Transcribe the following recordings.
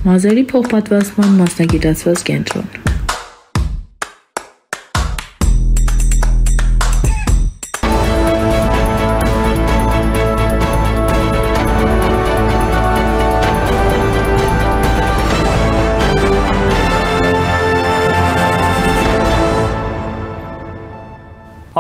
Մազերի փոխպատվաստման մասնագիտացված կենտրոն։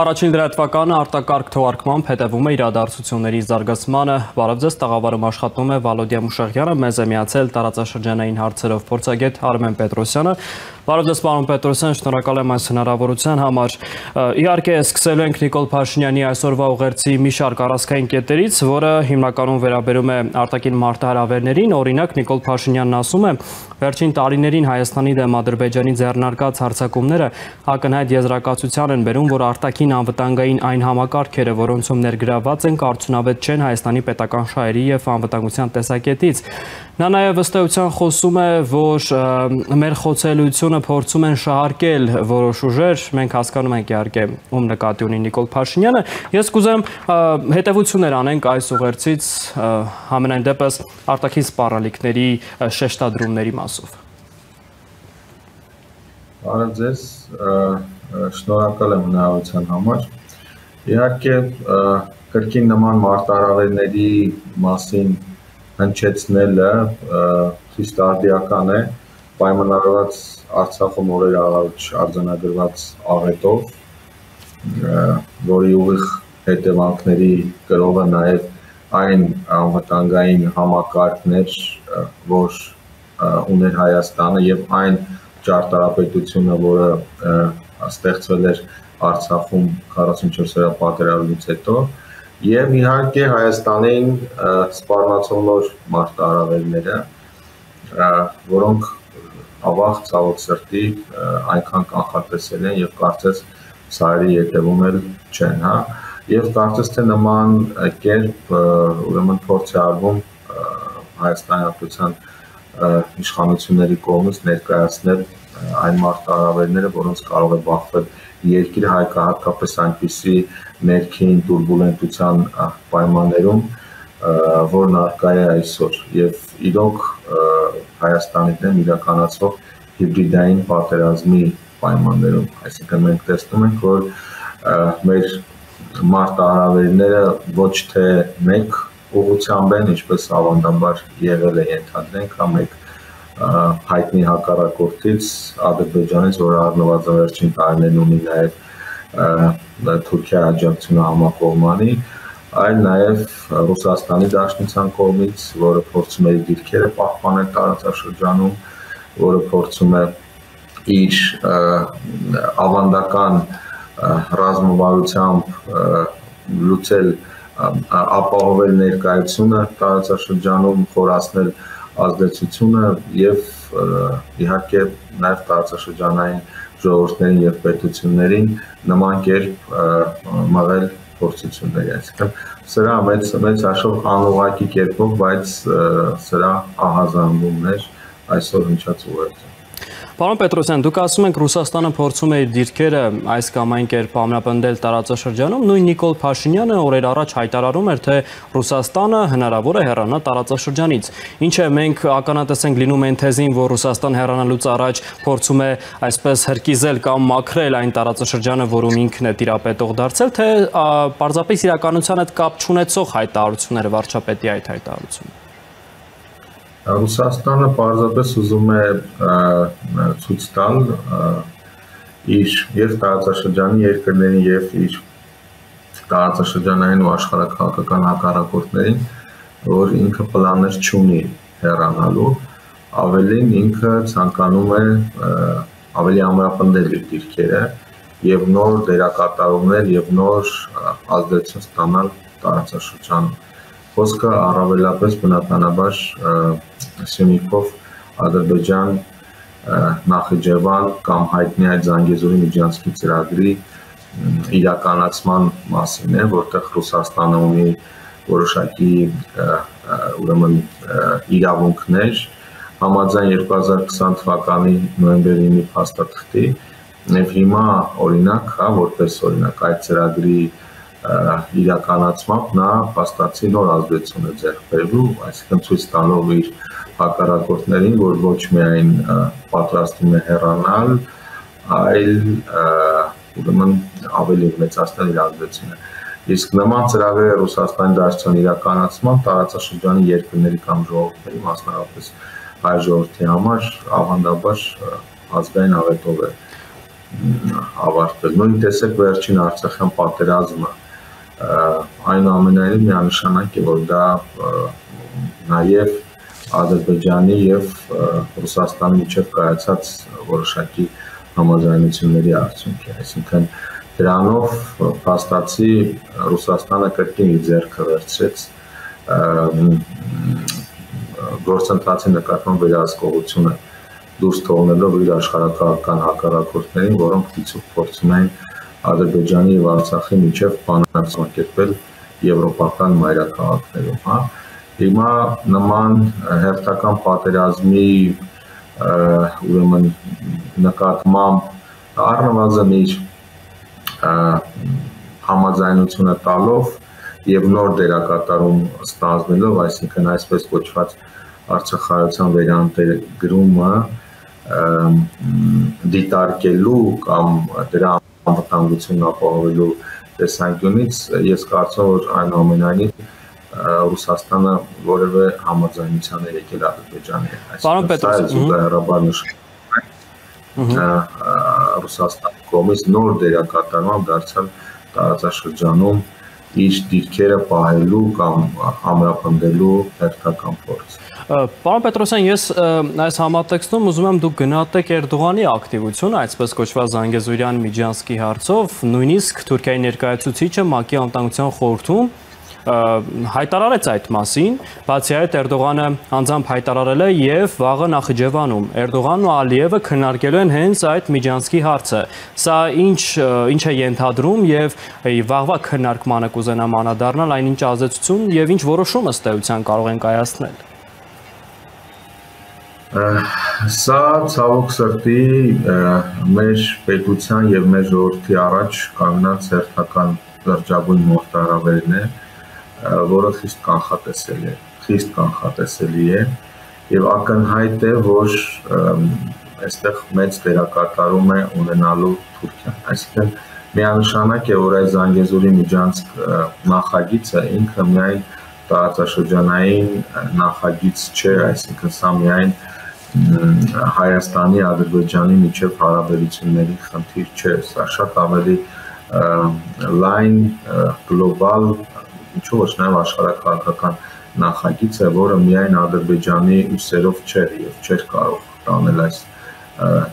Առաջին լրատվականը արտակարգ թողարկմամբ հետևում է իրադարձությունների զարգացմանը։ Բարև ձեզ, տաղավարում աշխատում է Վալոդիա Մուշեղյանը, մեզ է միացել տարածաշրջանային հարցերով փորձագետ Արմեն Պետրոսյանը։ Բարև ձեզ, պարոն Պետրոսյան, շնորհակալ եմ այս հնարավորության համար։ Իհարկե, սկսելու ենք Նիկոլ Փաշինյանի այսօրվա ուղերձի մի շարք առանցքային կետերից, որը հիմնականում վերաբերում է արտաքին մարտահրավերներին։ Օրինակ, Նիկոլ Փաշինյանն ասում է, վերջին տարիներին Հայաստանի դեմ Ադրբեջանի ձեռնարկած հարձակումները ակնհայտ եզրակացության են բերում, որ արտաքին անվտանգային այն համակարգերը, որոնցում ներգրավված են, արդյունավետ չեն Հայաստանի պետական շահերի և անվտանգության տեսակետից։ Նա նաև ըստ էության խոսում է, որ մեր խոցելիությունը փորձում են շահարկել որոշ ուժեր, մենք հասկանում ենք իհարկե ում նկատի ունի Նիկոլ Փաշինյանը։ Ես կուզեմ հետևություններ անենք այս ուղերձից, համենայն դեպս արտաքին սպառնալիքների շեշտադրումների մասով։ Բարև ձեզ, շնորհակալ եմ հնարավորության համար։ Իհարկե, կրկին նման մարտահրավերների մասին հնչեցնելը խիստ արդիական է, պայմանավորված Արցախում օրեր առաջ արձանագրված աղետով, որի ուղիղ հետևանքների կրող է նաև այն անվտանգային համակարգներ, որ ուներ Հայաստանը և այն ճարտարապետությունը, որը ստեղծվել էր Արցախում 44-օրյա պատերազմից հետո, և իհարկե Հայաստանին սպառնացող նոր մարտահրավերները, որոնք ավաղ ցավոք սրտի այնքան կանխատեսել են և կարծես սարերի ետևում էլ չեն, և կարծես թե նման կերպ ուրեմն փորձ է արվում Հայաստանի Հանրապետության իշխանությունների կողմից ներկայացնել այն մարտահրավերները, որոնց կարող է բախվել երկիրը հատկապես այնպիսի ներքին տուրբուլենտության պայմաններում, որն առկա է այսօր, և իրոք Հայաստանի դեմ իրականացվող հիբրիդային պատերազմի պայմաններում, այսինքն մենք տեսնում ենք, որ մեր մարտահրավերները ոչ թե մեկ ուղղությամբ են, ինչպես ավանդաբար եղել է ենթադրենք, մեկ հայտնի հակառակորդից, Ադրբեջանից, որը առնվազն վերջին տարիներին ունի նաև Թուրքիայի աջակցությունը համակողմանի, այլ նաև Ռուսաստանի Դաշնության կողմից, որը փորձում է իր դիրքերը պահպանել տարածաշրջանում, որը փորձում է իր ավանդական ռազմավարությամբ լուծել, ապահովել ներկայությունը տարածաշրջանում, խորացնել ազդեցությունը և իհարկե նաև տարածաշրջանային ժողովուրդներին և պետություններին նման կերպ մղել փորձությունների, այսինքն սրա մեծ հաշվով անուղղակի կերպով, բայց սրա ահազանգումն էր այսօր հնչած ուղերձը։ Պարոն Պետրոսյան, դուք ասում եք Ռուսաստանը փորձում է իր դիրքերը այս կամ այն կերպ ամրապնդել տարածաշրջանում, նույն Նիկոլ Փաշինյանը օրեր առաջ հայտարարում էր, թե Ռուսաստանը հնարավոր է հեռանա տարածաշրջանից։ Ինչ է, մենք ականատես ենք լինում այն թեզին, որ Ռուսաստան հեռանալուց առաջ փորձում է այսպես հրկիզել կամ մաքրել այն տարածաշրջանը, որում ինքն է տիրապետող դարձել, թե պարզապես իրականության հետ կապ չունեցող հայտարարությունները, վարչապետի այդ հայտարարությունը։ Ռուսաստանը պարզապես ուզում է ցույց տալ իր և տարածաշրջանի երկրներին և իր տարածաշրջանային ու աշխարհաքաղաքական հակառակորդներին, որ ինքը պլաններ չունի հեռանալու, ավելին ինքը ցանկանում է ավելի ամրապնդել իր դիրքերը և նոր դերակատարումներ և նոր ազդեցություն ստանալ տարածաշրջանում։ Խոսքը առավելապես բնականաբար Սյունիքով Ադրբեջան Նախիջևան կամ հայտնի այդ Զանգեզուրի միջանցքի ծրագրի իրականացման մասին է, որտեղ Ռուսաստանը ունի որոշակի ուրեմն իրավունքներ համաձայն 2020 թվականի նոյեմբերի 9-ի փաստաթղթի, և հիմա օրինակ, որպես օրինակ այդ ծրագրի իրականացմամբ նա փաստացի նոր ազդեցություն է ձեռք բերելու, այսինքն ցույց տալով իր հակառակորդներին, որ ոչ միայն պատրաստվում է հեռանալ, այլ ուրեմն ավելի մեծացնել իր ազդեցությունը։ Իսկ նման ծրագրերը Ռուսաստանի դաշտության իրականացման տարածաշրջանի երկրների կամ ժողովուրդների, մասնավորապես հայ ժողովրդի համար ավանդաբար ազգային ավետով է ավարտվել։ Նույն տեսեք վերջին Արցախյան պատերազմը, այնուամենայնիվ միանշանակ է, որ դա նաև Ադրբեջանի եւ Ռուսաստանի միջև կայացած որոշակի համաձայնությունների արդյունք է, այսինքն դրանով փաստացի Ռուսաստանը կրկին իր ձեռքը վերցրեց գործընթացի նկատմամբ վերահսկողությունը դուրս թողնելով իր աշխարհակահաղական հակառակորդներին, որոնք դիցուք փորձում են Ադրբեջանի եւ Արցախի միջև բանակցություն կերպել եվրոպական մայրաքաղաքներում, հա։ Հիմա նման հերթական պատերազմի ուրեմն նկատմամբ առնվազն իր համաձայնությունը տալով եւ նոր դերակատարում ստանձնելով, այսինքն այսպես կոչված Արցախայցյան վերաընտերգրումը դիտարկելու կամ դրա անվտանգությունն ապահովելու տեսանկյունից ես կարծում որ այնուամենայնիվ Ռուսաստանը որևէ համաձայնության է եկել Ադրբեջանի հետ։ Պարոն Պետրոսյան, Ռուսաստանի կողմից նոր դերակատարում դարձավ տարածաշրջանում իր դիրքերը պահելու կամ ամրապնդելու հերթական փորձ։ Պարոն Պետրոսյան, ես այս համատեքստում ուզում եմ դուք գնահատեք Էրդողանի ակտիվությունը, այսպես կոչված Զանգեզուրյան Միջանցքի հարցով, նույնիսկ Թուրքիայի ներկայացուցիչը ՄԱԿ-ի անվտանգության խորհրդում հայտարարեց այդ մասին, բացի այդ Էրդողանը անձամբ հայտարարել է եւ վաղը Նախիջևանում Էրդողանն ու Ալիևը քննարկելու են հենց այդ Միջանցքի հարցը։ Սա ինչ է ենթադրում եւ վաղվա քննարկմանը կուզենամ անդրադառնալ, այնինչ ազդեցություն եւ ինչ որոշում ըստ էության կարող են կայացնել։ Սա ցավոք սրտի մեր պետության եւ մեր ժողովրդի առաջ կանգնած հերթական լրջագույն մարտահրավերն է, որը խիստ կանխատեսելի է եւ ակնհայտ է, որ այստեղ մեծ դերակատարում է ունենալու Թուրքիան։ Այսինքն միանշանակ է, որ այս Զանգեզուրի Միջանցք նախագիծը ինքը միայն տարածաշրջանային նախագիծ չէ, այսինքն սա միայն Հայաստանի, Ադրբեջանի միջև հարաբերությունների խնդիր չէ, սա շատ ավելի լայն, գլոբալ, ինչու ոչ նաև աշխարհակաղակական նախագիծ է, որը միայն Ադրբեջանի ուսերով չէր եւ չէր կարող տանել այս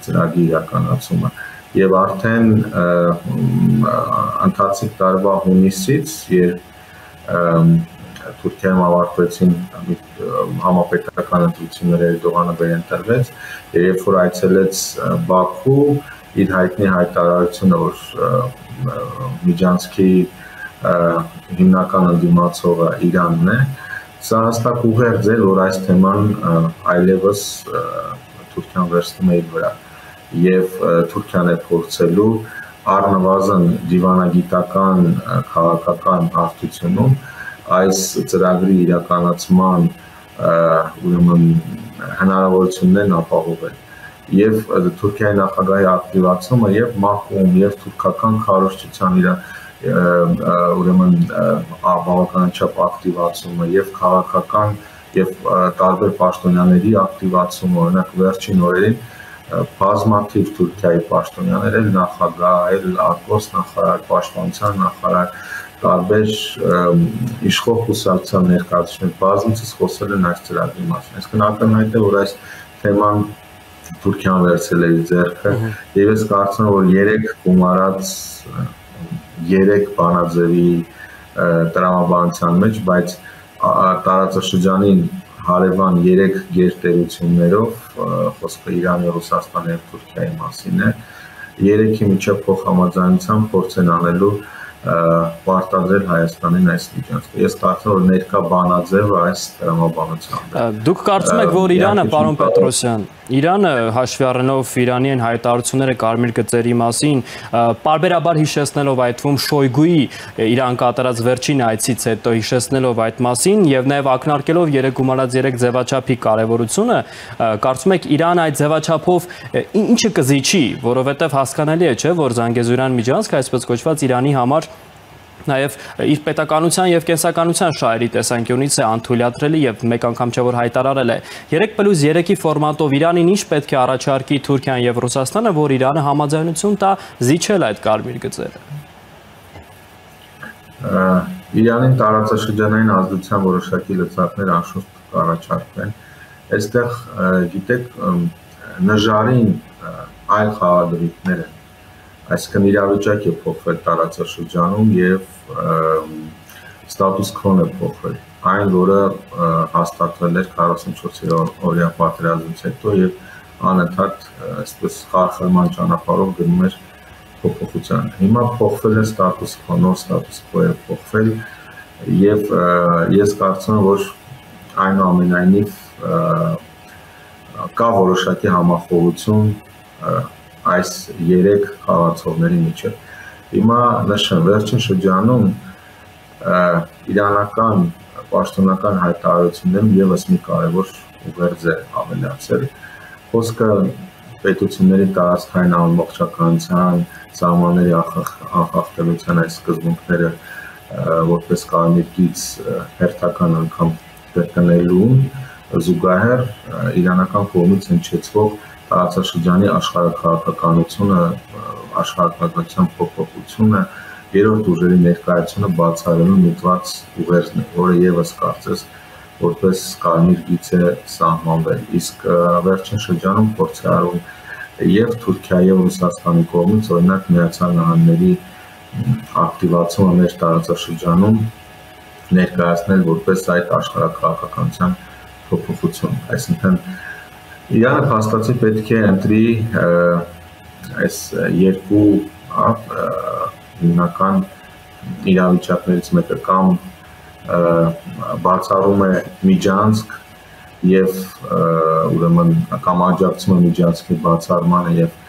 ծրագրի իրականացումը։ Եվ արդեն ընթացիկ տարվա հունիսից, երբ Թուրքիայում ավարտվեցին համապետական ընտրությունները, Էրդողանը վերընտրվեց, երբ որ այցելեց Բաքու, իր հայտնի հայտարարությունը, որ Միջանցքի հիմնական ընդդիմացողը Իրանն է, սա հստակ ուղերձ է, որ այս թեման այլևս Թուրքիան վերցնում է իր վրա եւ Թուրքիան է փորձելու առնվազն դիվանագիտական քաղաքական հարթությունում այս ծրագրի իրականացման ուրեմն հնարավորություններն ապահովել եւ Թուրքիայի նախագահի ակտիվացումը եւ ՄԱԿ-ում եւ թուրքական քարոզչության իր ուրեմն բավականաչափ ակտիվացումը եւ քաղաքական եւ տարբեր պաշտոնյաների ակտիվացումը, օրինակ վերջին օրերին բազմաթիվ Թուրքիայի պաշտոնյաներ, նախագահ, արտգործ նախարար, պաշտպանության նախարար, տարբեր իշխող կուսակցության ներկայացուցիչներ բազմիցս խոսել են այս ծրագրի մասին։ Այսինքն ակնհայտ է, որ այս թեման Թուրքիան վերցել է իր ձեռքը եւ ես կարծում եմ, որ 3 գումարած 3 բանաձևի տրամաբանության մեջ, բայց տարածաշրջանին հարևան 3 գերտերություններով, խոսքը Իրանի, Ռուսաստանի եւ Թուրքիայի մասին է, 3-ի միջև փոխհամաձայնությամբ փորձ են անելու պարտադրել Հայաստանին այս միջանցքը։ Ես կարծում եմ, որ ներկա բանաձևը այս տրամաբանությամբ է։ Դուք կարծում եք, որ Իրանը, պարոն Պետրոսյան, Իրանը հաշվի առնելով Իրանի այն հայտարարությունները կարմիր գծերի մասին, պարբերաբար հիշեցնելով այդ թվում Շոյգուի Իրան կատարած վերջին այցից հետո հիշեցնելով այդ մասին եւ նաեւ ակնարկելով 3+3 ձևաչափի կարեւորությունը, կարծում եք Իրանը այդ ձևաչափով ինչը կզիջի, որովհետեւ հասկանալի է, չէ, որ Զանգեզուրյան միջանցքը այսպես կոչված Իրանի համար նաև իր պետականության եւ կենսականության շահերի տեսանկյունից է անթույլատրելի եւ մեկ անգամ չէ որ հայտարարել է 3+3-ի ֆորմատով Իրանին ինչ պետք է առաջարկի Թուրքիան եւ Ռուսաստանը, որ Իրանը համաձայնություն տա զիջել այդ կարմիր գծերը։ Իրանին տարածաշրջանային ազդեցության որոշակի լծակներ անշուշտ կառաջարկվեն։ Այստեղ գիտեք նժարին այլ խաղադրույքներ են, այսինքն իրավիճակ է փոխվել տարածաշրջանում եւ ստատուս քվոն է փոխվել, այն որը հաստատվել էր 44-օրյա պատերազմից հետո եւ անընդհատ այսպես խարխլման ճանապարհով գնում էր փոփոխության։ Հիմա փոխվել է ստատուս քվո, նոր ստատուս քվո է փոխվել եւ ես կարծում եմ, որ այնուամենայնիվ կա որոշակի համախոհություն այս 3 խաղացողների միջև։ Հիմա նշեմ, վերջին շրջանում իրանական պաշտոնական հայտարարություններում եւս մի կարևոր ուղերձ է ավելացել։ Խոսքը պետությունների տարածքային ամբողջականության, սահմանների անխախտելիության այս սկզբունքները որպես կարմիր հերթական անգամ կրկնելուն զուգահեռ իրանական կողմից հնչեցվող տարածաշրջանի աշխարհաքաղաքականությունը, աշխարհաքաղաքական փոփոխությունը, երրորդ ուժերի ներկայությունը բացառելու միտված ուղերձն է, որը եւս կարծես որպես կարմիր գիծ է սահմանվել։ Իսկ վերջին շրջանում փորձ է արվում եւ Թուրքիայի եւ Ռուսաստանի կողմից օրինակ Միացյալ Նահանգների ակտիվացումը մեր տարածաշրջանում ներկայացնել որպես այդ աշխարհաքաղաքականության փոփոխություն, այսինքն Իրանը փաստացի պետք է ընտրի այս երկու հիմնական իրավիճակներից մեկը կամ բացառում է միջանցք եւ ուրեմն կամ աջակցում է միջանցքի բացառմանը եւ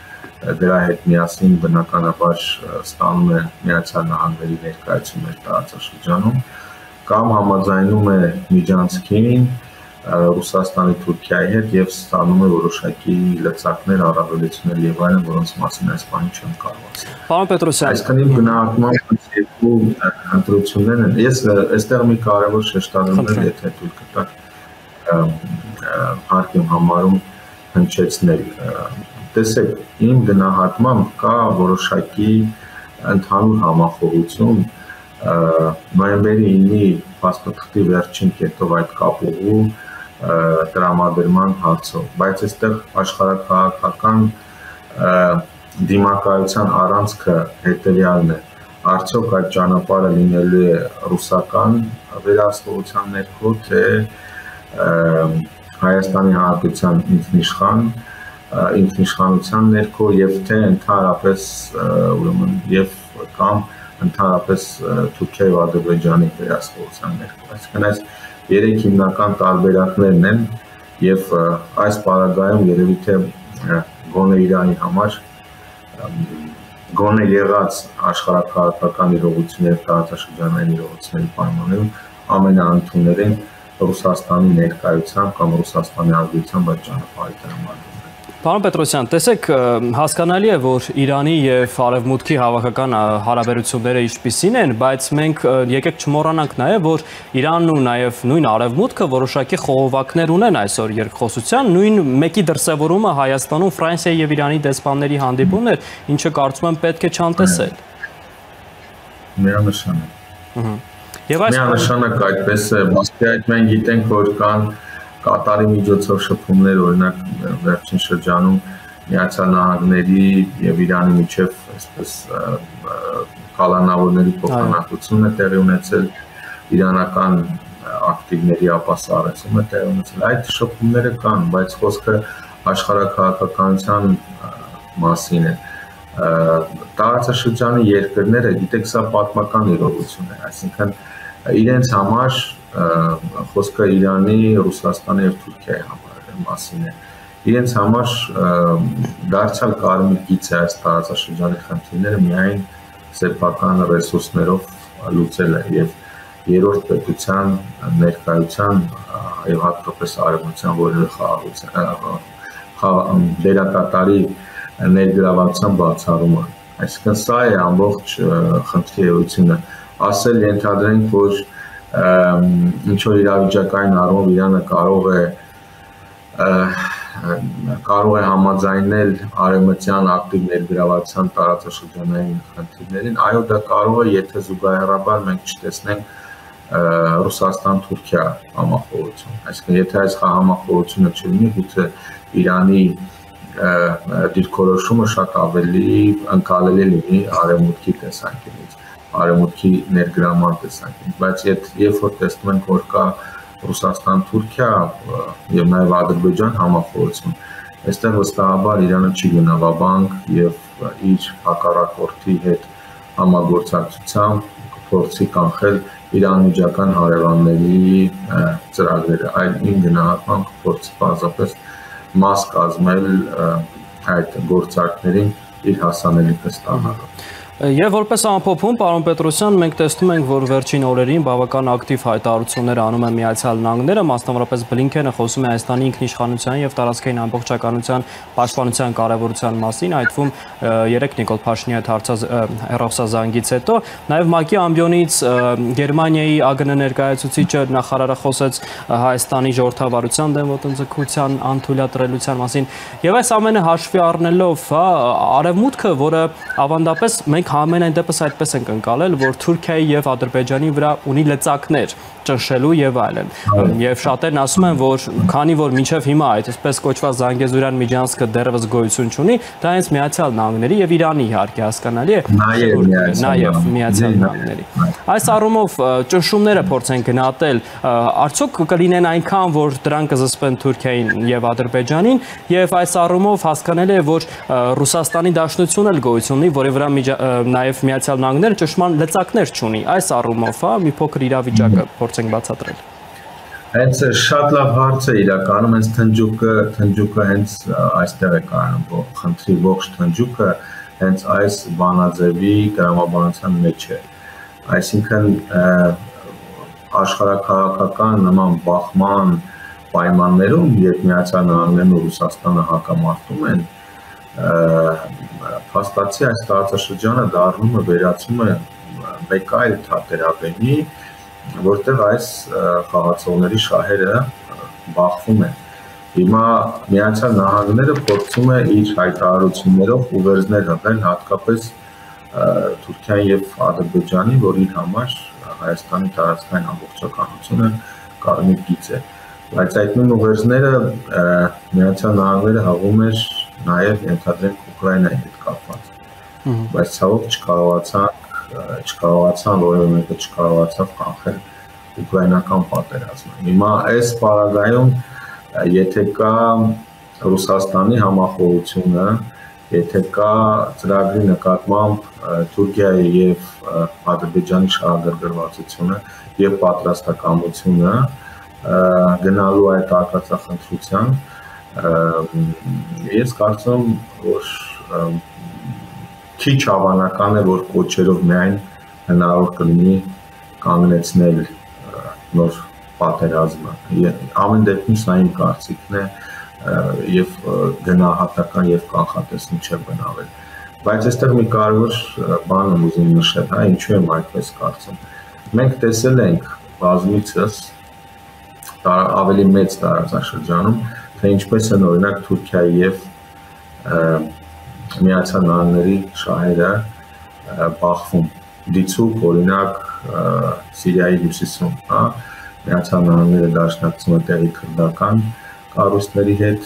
դրա հետ միասին բնականաբար ստանում է Միացյալ Նահանգների ներկայացումը տարածաշրջանում կամ համաձայնում է միջանցքին Ռուսաստանի Թուրքիայի հետ եւ ստանում է որոշակի լծակներ, առավելություններ եւ այլն, որոնց մասին այս բանը չեմ կարող ասել։ Պարոն Պետրոսյան, այսքան իմ գնահատմամբ երկու ընտրություններն են։ Ես այստեղ մի կարևոր շեշտադրում եմ, եթե թույլ կտաք հարկ եմ համարում հնչեցնել։ Տեսեք, իմ գնահատմամբ կա որոշակի ընդհանուր համախոհություն նոյեմբերի 9-ի փաստաթղթի վերջին կետով այդ կապուղու տրամադրման հարցով, բայց այստեղ աշխարհաքաղաքական դիմակայության առանցքը հետևյալն է. արդյոք այդ ճանապարհը լինելու է ռուսական վերահսկողության ներքո, թե Հայաստանի Հանրապետության ինքնիշխանության ներքո եւ թե ընդհանրապես ուրեմն եւ կամ ընդհանրապես Թուրքիայի եւ Ադրբեջանի վերահսկողության ներքո։ Այսինքն այս 3 հիմնական տարբերակներն են եւ այս պարագայում երևի թե գոնե Իրանի համար գոնե եղած աշխարհաքաղաքական իրողությունների տարածաշրջանային իրողությունների պայմաններում ամենաընդունելին Ռուսաստանի ներկայությամբ կամ Ռուսաստանի ազդեցությամբ այդ ճանապարհի տրամադրումն է։ Պարոն Պետրոսյան, տեսեք, հասկանալի է, որ Իրանի եւ Արևմուտքի հավաքական հարաբերությունները ինչպիսին են, բայց մենք եկեք չմոռանանք նաեւ, որ Իրանն ու նաեւ նույն Արևմուտքը որոշակի խողովակներ ունեն այսօր երկխոսության, նույն մեկի դրսևորումը Հայաստանում Ֆրանսիայի եւ Իրանի դեսպանների հանդիպումն էր, ինչը կարծում եմ պետք է չանտեսել։ Միանշանակ։ Եվ այս միանշանակ այդպես է, բացի այդ մենք գիտենք, որ կան Կատարի միջոցով շփումներ, օրինակ վերջին շրջանում Միացյալ Նահանգների եւ Իրանի միջև այսպես կալանավորների փոխանակությունը տեղի ունեցել, իրանական ակտիվների ապասարեցումը տեղի ունեցել։ Այդ շփումները կան, բայց խոսքը աշխարհաքաղաքականության մասին է։ տարածաշրջանի երկրները, գիտեք, սա պատմական իրողություն է, այսինքն իրենց համար խոսքը Իրանի, Ռուսաստանի եւ Թուրքիայի մասին է։ Իրենց համար դարձյալ կարմիր գիծ է այս տարածաշրջանի խնդիրները միայն սեփական ռեսուրսներով լուծելը եւ երրորդ պետության ներկայության եւ հատկապես արևմտյան որևէ դերակատարի ներգրավվածության բացառումը։ Այսինքն սա է ամբողջ խնդրի էությունը։ Ասել ենթադրենք, որ ինչ որ իրավիճակային առումով Իրանը կարող է համաձայնել արևմտյան ակտիվ ներգրավվածության տարածաշրջանային խնդիրներին, այո, դա կարող է, եթե զուգահեռաբար մենք չտեսնենք Ռուսաստան-Թուրքիա համախոհություն։ Այսինքն, եթե այս համախոհությունը չլինի, գուցե Իրանի դիրքորոշումը շատ ավելի ընկալելի լինի արևմուտքի տեսանկյունից, արևմուտքի ներգրավման տեսանկյունից, բայց երբ որ տեսնում ենք, որ կա Ռուսաստան-Թուրքիա եւ նաեւ Ադրբեջան համախոհություն, այստեղ վստահաբար Իրանը չի գնա վաբանկ եւ իր հակառակորդի հետ համագործակցությամբ փորձի կանխել իր անմիջական հարևանների ծրագրերը, այլ ին գնահատմամբ փորձի պարզապես մաս կազմել այդ գործարքներին իր հասանելիքը ստանալու։ Եվ որպես ամփոփում, պարոն Պետրոսյան, մենք տեսնում ենք, որ վերջին օրերին բավական ակտիվ հայտարարություններ անում են Միացյալ Նահանգները, մասնավորապես Բլինքենը խոսում է Հայաստանի ինքնիշխանության եւ տարածքային ամբողջականության պաշտպանության կարեւորության մասին, այդ թվում երեք Նիկոլ Փաշինյանի հետ հեռախոսազանգից հետո, նաեւ ՄԱԿ-ի ամբիոնից Գերմանիայի ԱԳՆ ներկայացուցիչը նախարարը խոսեց Հայաստանի ժողովրդավարության դեմ ոտնձգության անթույլատրելիության մասին, եւ այս ամենը հաշվի առնելով, արևմուտքը, որը ավանդապես մենք ամենայն դեպս այդպես ենք ընկալել, որ Թուրքիայի եւ Ադրբեջանի վրա ունի լծակներ ճնշելու եւ այլն։ Եվ շատերն ասում են, որ քանի որ մինչեւ հիմա այսպես կոչված Զանգեզուրյան միջանցքը դեռևս գոյություն չունի, դա հենց Միացյալ Նահանգների եւ Իրանի իհարկե հասկանալի է, նաեւ Միացյալ Նահանգների։ Այս առումով ճնշումները փորձեն գնահատել, արդյոք կլինեն այնքան, որ դրանք կզսպեն Թուրքիային եւ Ադրբեջանին, եւ այս առումով հասկանալի է, որ Ռուսաստանի Դաշնությունն էլ գոյություն ունի, որի վրա նաև Միացյալ Նահանգները ճշմարտ լծակներ չունի, այս առումով, մի փոքր իրավիճակը փորձենք բացատրել։ Հենց շատ լավ հարց է իրականում, հենց թնջուկը հենց այստեղ է կայանում, խնդրի ողջ թնջուկը հենց այս բանաձևի տրամաբանության մեջ է։ Այսինքն աշխարհաքաղաքական նման բախման պայմաններում, երբ Միացյալ Նահանգներն ու Ռուսաստանը հակամարտում են, փաստացի այս տարածաշրջանը դառնում է վերածում է մեկ այլ թատերաբեմի, որտեղ այս խաղացողների շահերը բախվում են։ Հիմա Միացյալ Նահանգները փորձում է իր հայտարարություններով ուղերձներ հղել հատկապես Թուրքիայի եւ Ադրբեջանի, որ իր համար Հայաստանի տարածքային ամբողջականությունը կարմիր գիծ է։ Բայց այդ նույն ուղերձները Միացյալ Նահանգները հղում էր նաև ենթադրենք Ուկրաինայի հետ կապված։ Բայց ցավոք չկարողացան որևէ մեկը չկարողացավ կանխել ուկրաինական պատերազմը։ Հիմա այս պարագայում եթե կա Ռուսաստանի համախոհությունը, եթե կա ծրագրի նկատմամբ Թուրքիայի եւ Ադրբեջանի շահագրգռվածությունը եւ պատրաստակամությունը գնալու այդ արկածախնդրության, ես կարծում եմ, որ քիչ հավանական է, որ կոչերով միայն հնարավոր կլինի կանգնեցնել նոր պատերազմը։ Ամեն դեպքում սա իմ կարծիքն է եւ գնահատական եւ կանխատեսում չէ բնավել։ Բայց այստեղ մի կարևոր բան եմ ուզում նշել, ինչու եմ այդպես կարծում։ Մենք տեսել ենք բազմիցս ավելի մեծ տարածաշրջանում, թե ինչպես են օրինակ Թուրքիայի եւ Միացյալ Նահանգների շահերը բախվում։ Դիցուք օրինակ Սիրիայի հյուսիսում, Միացյալ Նահանգները դաշնակցում է տեղի քրդական կառույցների հետ,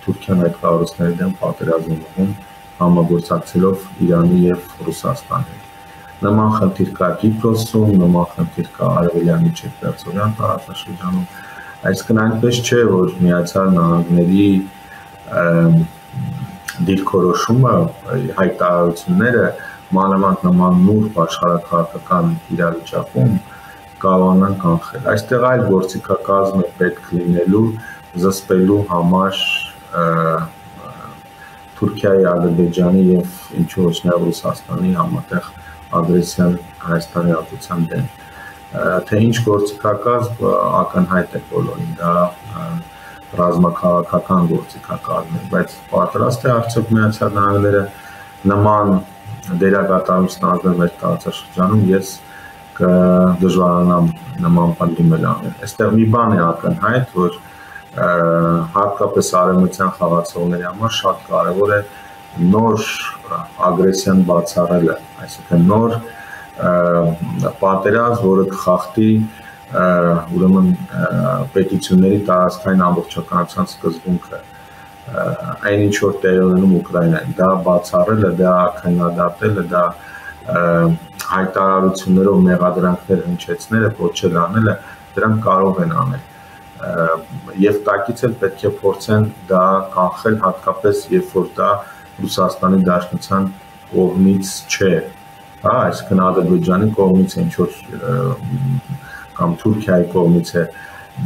Թուրքիան այդ կառույցների դեմ պատերազմ է մղում համագործակցելով Իրանի եւ Ռուսաստանի հետ։ Նման խնդիր կա Կիպրոսում, նման խնդիր կա Արևելյան Միջերկրածովյան տարածաշրջանում, այսինքն այնպես չէ, որ Միացյալ Նահանգների դիրքորոշումը, հայտարարությունները մանավանդ նման նուրբ աշխարհաքաղաքական իրավիճակում կարողանան կանխել։ Այստեղ այլ գործիքակազմ է պետք լինելու զսպելու համար Թուրքիայի, Ադրբեջանի եւ ինչու ոչ նաեւ Ռուսաստանի համատեղ ագրեսիան Հայաստանի ազատության դեմ։ Թե ինչ գործիքակազմ ակնհայտ է բոլորին, դա ռազմաքաղաքական գործիքակազմ է, բայց պատրաստ է արդյոք Միացյալ Նահանգները նման դերակատարություն ազդել մեր տարածաշրջանում, ես կդժվարանամ նման բան դիմել անել։ Այստեղ մի բան է ակնհայտ, որ հատկապես արևմտյան խաղացողների համար շատ կարևոր է նոր ագրեսիան բացառելը, այսինքն նոր պատերազմ, որը կխախտի ուրեմն պետությունների տարածքային ամբողջականության սկզբունքը, այն ինչ որ տեղի ունենում Ուկրաինայում, դա բացառելը, դա քննադատելը, դա հայտարարություններով մեղադրանքներ հնչեցնելը, կոչել անելը, դրանք կարող են անել։ Եվ տակից էլ պետք է փորձեն դա կանխել, հատկապես երբ որ դա Ռուսաստանի Դաշնության կողմից չէ, այսինքն Ադրբեջանի կողմից է, ինչ որ կամ Թուրքիայի կողմից է,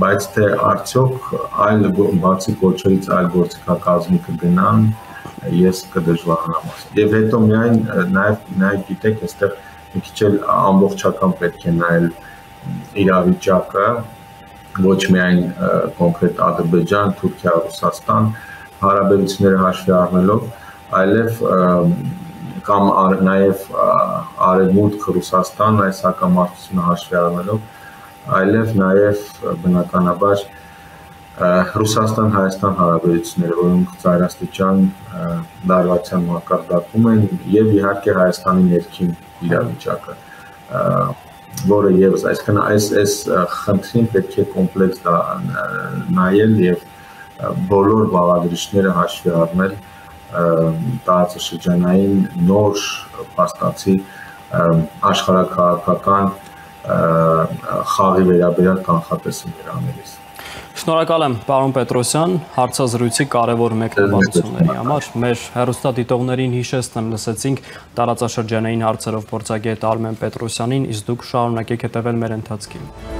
բայց թե արդյոք այլ բացի կոչերից այլ գործիքակազմի կգնան, ես կդժվարանամ ասել։ Եվ հետո միայն նաև գիտեք, այստեղ մի քիչ էլ ամբողջական պետք է նայել իրավիճակը, ոչ միայն կոնկրետ Ադրբեջան, Թուրքիա, Ռուսաստան հարաբերությունները հաշվի առնելով, այլև կամ նաև Արևմուտք, Ռուսաստան այս հակամարտությունը հաշվի առնելով, այլև նաև բնականաբար Ռուսաստան-Հայաստան հարաբերությունները, որոնք ծայրաստիճան լարվածության մակարդակում են եւ իհարկե Հայաստանի ներքին իրավիճակը, որը եւս այսինքն այս խնդրին պետք է կոմպլեքս նայել եւ բոլոր բաղադրիչները հաշվի առնել տարածաշրջանային նոր փաստացի աշխարհաքաղաքական խաղի վերաբերյալ կանխատեսումներ անելիս։ Շնորհակալ եմ, պարոն Պետրոսյան, հարցազրույցի կարևոր մեկնաբանությունների համար։ Մեր հեռուստադիտողներին հիշեցնեմ, լսեցինք տարածաշրջանային հարցերով փորձագետ Արմեն Պետրոսյանին, իսկ դուք շարունակեք հետևել մեր ընթացքին։